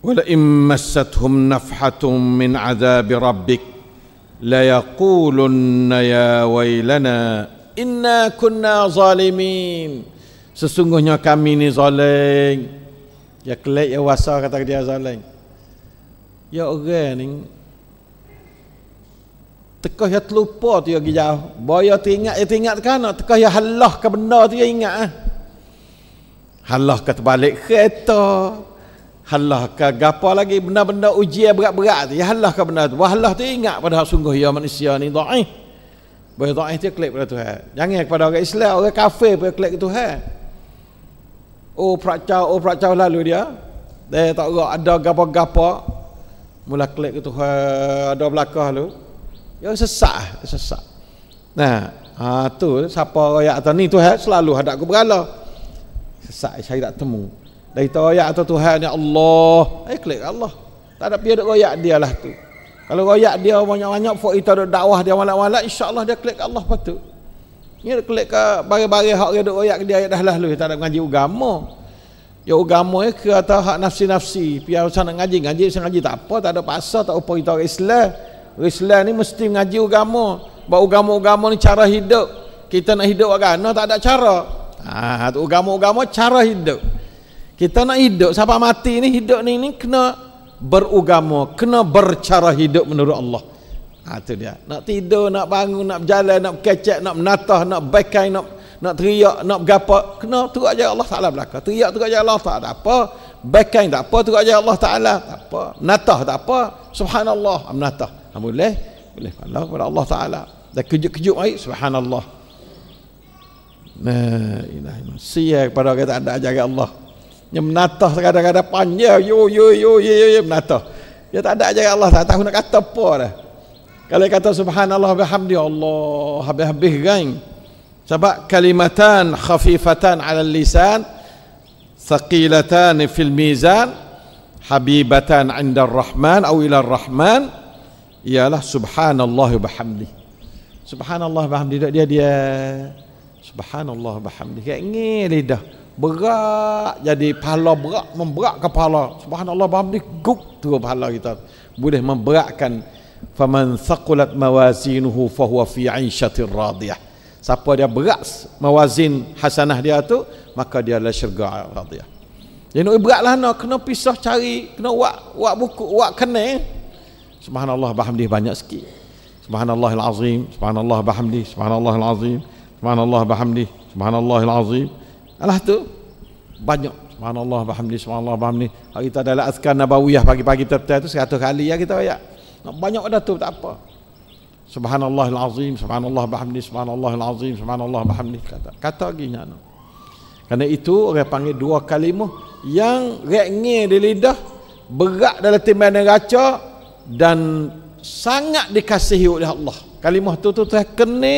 wala immassathum nafhatum min adzabi rabbik la yaqulunna ya wailana inna kunna zalimin. Sesungguhnya kami ni zalim. Ya kelek ya wasa kata dia zalim. Ya orang ni tekah ya terlupa tu ya pergi jauh. Boya teringat kan tekah ya halah ke benda tu ya ingat halah ke terbalik kereta, halah ke gapo lagi benda-benda ujian berat-berat tu ya halah ke benda tu. Halah tu ingat pada sungguh ya manusia ni dhaif. Boleh dhaif dia klik pada Tuhan. Jangan kepada orang Islam, orang kafir pun klik ke Tuhan. Oh prakcau lalu dia tak gerak ada gapo-gapo mula klik ke Tuhan ada belakang lu. Ya sesat. Nah, tu siapa ayat atas ni Tuhan selalu hadap ke berala. Sesat saya tak temu. Dari tu ayat atas Tuhan ni Allah. Klik Allah. Tak ada piada royak dia lah tu. Kalau royak dia banyak-banyak fok kita ada dakwah dia malak-malak insya-Allah dia klik Allah patut. Ni dia klik ke bagi-bagi hak dia royak dia ayat dah lalu tak ada ngaji agama. Ya agama ke atas hak nafsi-nafsi. Pian usah nak ngaji tak apa, tak ada pasal tak apa kita orang Islam. Islam ni mesti ngaji agama. Bahawa agama-agama ni cara hidup. Kita nak hidup agama tak ada cara. Tu agama-agama cara hidup. Kita nak hidup sampai mati ni hidup ni kena beragama, kena bercara hidup menurut Allah. Tu dia. Nak tidur, nak bangun, nak berjalan, nak berkecek, nak menatah, nak bekai, nak teriak, nak bergapa, kena turut ajar Allah Taala belaka. Teriak turut ajar Allah Taala tak apa. Bekai tak apa, turut ajar Allah Taala tak apa. Natah tak apa. Subhanallah, menatah. Boleh Allah kepada Allah Taala. Dan kejut-kejut baik subhanallah. La ilaha illallah. Sia kepada orang tak ada ajaran Allah. Yang menatah kadang-kadang panjang yo menatah. Dia tak ada ajaran Allah, tak tahu nak kata apa dah. Kalau kata subhanallah bihamdi Allah habis-habis kan. Sebab kalimatan khafifatan 'ala lisan thaqilatan fil mizan habibatan 'inda ar-rahman aw ila ar-rahman ialah subhanallah wa bihamdi. Subhanallah wa bihamdi dia subhanallah wa bihamdi. Kayak ngel lidah. Berat jadi pahala berat, memberat kepala. Subhanallah wa bihamdi guk tu pahala kita. Boleh memberatkan faman thaqulat mawazinuhu fahuwa fi 'aishatir radiyah. Siapa dia berat mawazin hasanah dia tu, maka dia adalah syurga radiyah. Jadi nak beratlah nak kena pisah cari, kena buat buku, buat kena. Subhanallah bihamdi banyak sikit. Subhanallahil azim, subhanallah bihamdi, subhanallahil azim, subhanallah bihamdi, subhanallahil azim. Alah tu banyak. Subhanallah bihamdi, subhanallah bihamdi. Kalau kita dalam azkar nabawiyah pagi-pagi tu 100 kali ya kita ayat. Nak banyak dah tu tak apa. Subhanallahil azim, subhanallah bihamdi, subhanallahil azim, subhanallah bihamdi kata lagi nyano. Kerana itu orang panggil dua kalimah yang rekngeh di lidah, berat dalam timbangan neraca dan sangat dikasihi oleh Allah. Kalimah tu terkena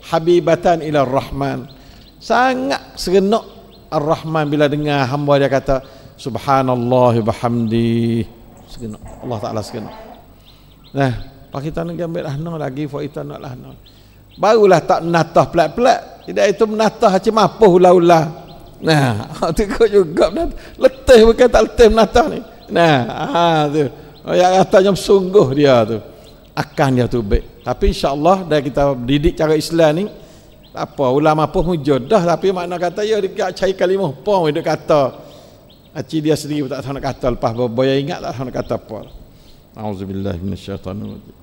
habibatan ila rahman. Sangat serenok ar-rahman bila dengar hamba dia kata subhanallah bihamdi. Serenok Allah Taala serenok. Nah, pak kita nak ambil lahna lagi, pak kita nak lahna. Barulah tak menatah pelat-pelat. Tidak itu menatah macam apa ulah-ulah. Nah, tu juga letih bukan tak letih menatah ni. Nah, tu. Yang katanya sungguh dia tu. Akan dia tu baik. Tapi insya-Allah dah kita didik cara Islam ni tak apa ulama pun mujud dah, tapi makna kata ya dia cari kalimah apa dia kata. Aci dia sendiri tak tahu nak kata lepas boya ingat tak tahu nak kata apa. Auzubillahi minasyaitanir rajim.